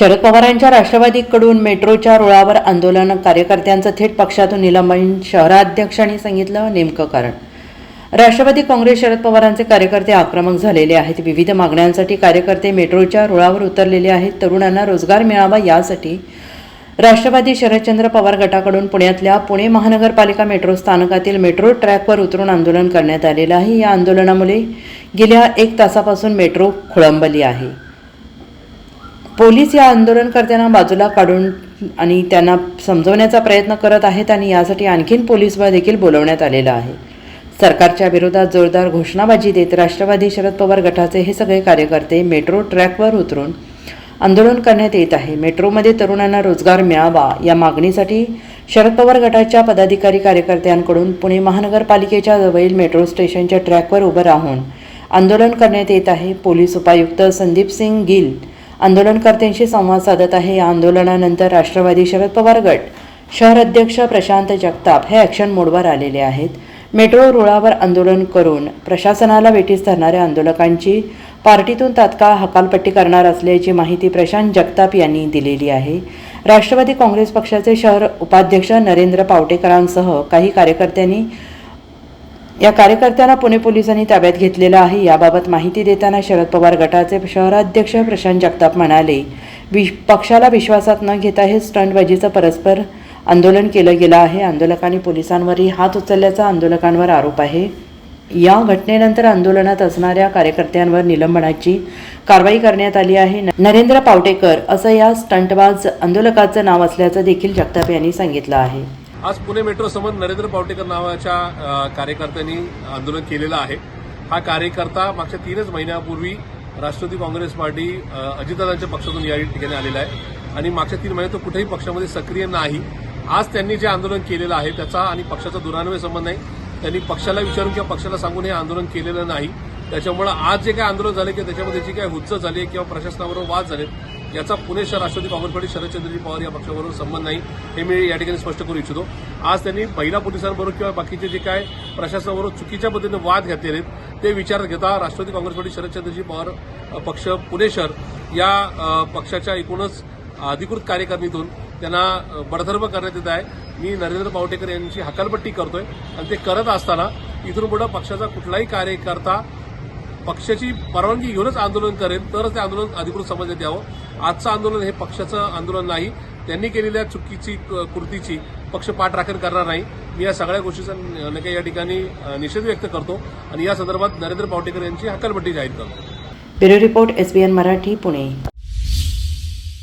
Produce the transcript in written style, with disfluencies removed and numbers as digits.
शरद पवारांच्या राष्ट्रवादीकडून मेट्रोच्या रुळावर आंदोलन, कार्यकर्त्यांचं थेट पक्षातून निलंबन, शहराध्यक्षांनी सांगितलं नेमकं कारण. राष्ट्रवादी काँग्रेस शरद पवारांचे कार्यकर्ते आक्रमक झालेले आहेत. विविध मागण्यांसाठी कार्यकर्ते मेट्रोच्या रुळावर उतरलेले आहेत. तरुणांना रोजगार मिळावा यासाठी राष्ट्रवादी शरदचंद्र पवार गटाकडून पुण्यातल्या पुणे महानगरपालिका मेट्रो स्थानकातील मेट्रो ट्रॅकवर उतरून आंदोलन करण्यात आलेलं आहे. या आंदोलनामुळे गेल्या 1 तासापासून मेट्रो खोळंबली आहे. पोलीस या आंदोलनकर्त्यांना बाजूला काढून आणि त्यांना समजवण्याचा प्रयत्न करत आहेत आणि यासाठी आणखीन पोलीस बळ देखील बोलवण्यात आलेलं आहे. सरकारच्या विरोधात जोरदार घोषणाबाजी देत राष्ट्रवादी शरद पवार गटाचे हे सगळे कार्यकर्ते मेट्रो ट्रॅकवर उतरून आंदोलन करण्यात येत आहे. मेट्रोमध्ये तरुणांना रोजगार मिळावा या मागणीसाठी शरद पवार गटाच्या पदाधिकारी कार्यकर्त्यांकडून पुणे महानगरपालिकेच्या जवळील मेट्रो स्टेशनच्या ट्रॅकवर उभं राहून आंदोलन करण्यात येत आहे. पोलीस उपायुक्त संदीप सिंग गिल आंदोलनकर्त्यांशी संवाद साधत आहे. या आंदोलनानंतर राष्ट्रवादी शरद पवार गट शहर अध्यक्ष प्रशांत जगताप हे ॲक्शन मोडवर आलेले आहेत. मेट्रो रुळावर आंदोलन करून प्रशासनाला वेठीस धरणाऱ्या आंदोलकांची पार्टीतून तात्काळ हकालपट्टी करणार असल्याची माहिती प्रशांत जगताप यांनी दिलेली आहे. राष्ट्रवादी काँग्रेस पक्षाचे शहर उपाध्यक्ष नरेंद्र पावटेकरांसह काही कार्यकर्त्यांना पुणे पोलिसांनी ताब्यात घेतलेलं आहे. याबाबत माहिती देताना शरद पवार गटाचे शहराध्यक्ष प्रशांत जगताप म्हणाले, पक्षाला विश्वासात न घेता हे स्टंटबाजीचं परस्पर आंदोलन केलं गेलं आहे. आंदोलकांनी पोलिसांवरही हात उचलल्याचा आंदोलकांवर आरोप आहे. या घटनेनंतर आंदोलनात असणाऱ्या कार्यकर्त्यांवर निलंबनाची कारवाई करण्यात आली आहे. नरेंद्र पावटेकर असं या स्टंटबाज आंदोलकाचं नाव असल्याचं देखील जगताप यांनी सांगितलं आहे. आज पुणे मेट्रो समोर नरेंद्र पावटेकर नावाच्या कार्यकर्त्यांनी आंदोलन केलेलं आहे. हा कार्यकर्ता मागच्या 3 महिन्यापूर्वी राष्ट्रवादी काँग्रेस पार्टी अजितदादांच्या पक्षातून या ठिकाणी आलेला आहे आणि मागच्या 3 महिन्यात तो कुठेही पक्षामध्ये सक्रिय नाही. आज त्यांनी जे आंदोलन केलेलं आहे त्याचा आणि पक्षाचा दुरान्वय संबंध नाही. त्यांनी पक्षाला विचारून किंवा पक्षाला सांगून हे आंदोलन केलेलं नाही. त्याच्यामुळे आज जे काही आंदोलन झाले किंवा त्याच्यामध्ये जी काही हुज्जत झाली किंवा प्रशासनाबरोबर वाद झाले याचा पुणे शहर राष्ट्रवादी काँग्रेस पार्टी शरदचंद्रजी पवार या पक्षाबरोबर संबंध नाही, हे मी या ठिकाणी स्पष्ट करू इच्छितो. आज त्यांनी महिला पोलिसांबरोबर किंवा बाकीचे जे काय प्रशासनाबरोबर चुकीच्या पद्धतीने वाद घेतलेले आहेत ते विचारात घेता राष्ट्रवादी काँग्रेस पार्टी शरदचंद्रजी पवार पक्ष पुणे शहर या पक्षाच्या एकूणच अधिकृत कार्यकारिणीतून त्यांना बडतर्फ करण्यात येत आहे. मी नरेंद्र पावटेकर यांची हकालपट्टी करतोय आणि ते करत असताना इथून पुढे पक्षाचा कुठलाही कार्यकर्ता पक्षाची परवानगी घेऊनच आंदोलन करेल तरच ते आंदोलन अधिकृत समजण्यात यावं. आजचं आंदोलन हे पक्षाचं आंदोलन नाही. त्यांनी केलेल्या चुकीची कृतीची पक्ष पाठराखण करणार नाही. मी या सगळ्या गोष्टीचा या ठिकाणी निषेध व्यक्त करतो आणि या संदर्भात नरेंद्र पावटेकर यांची हकालपट्टी जाहीर करतो. Bureau report SBN Marathi Pune.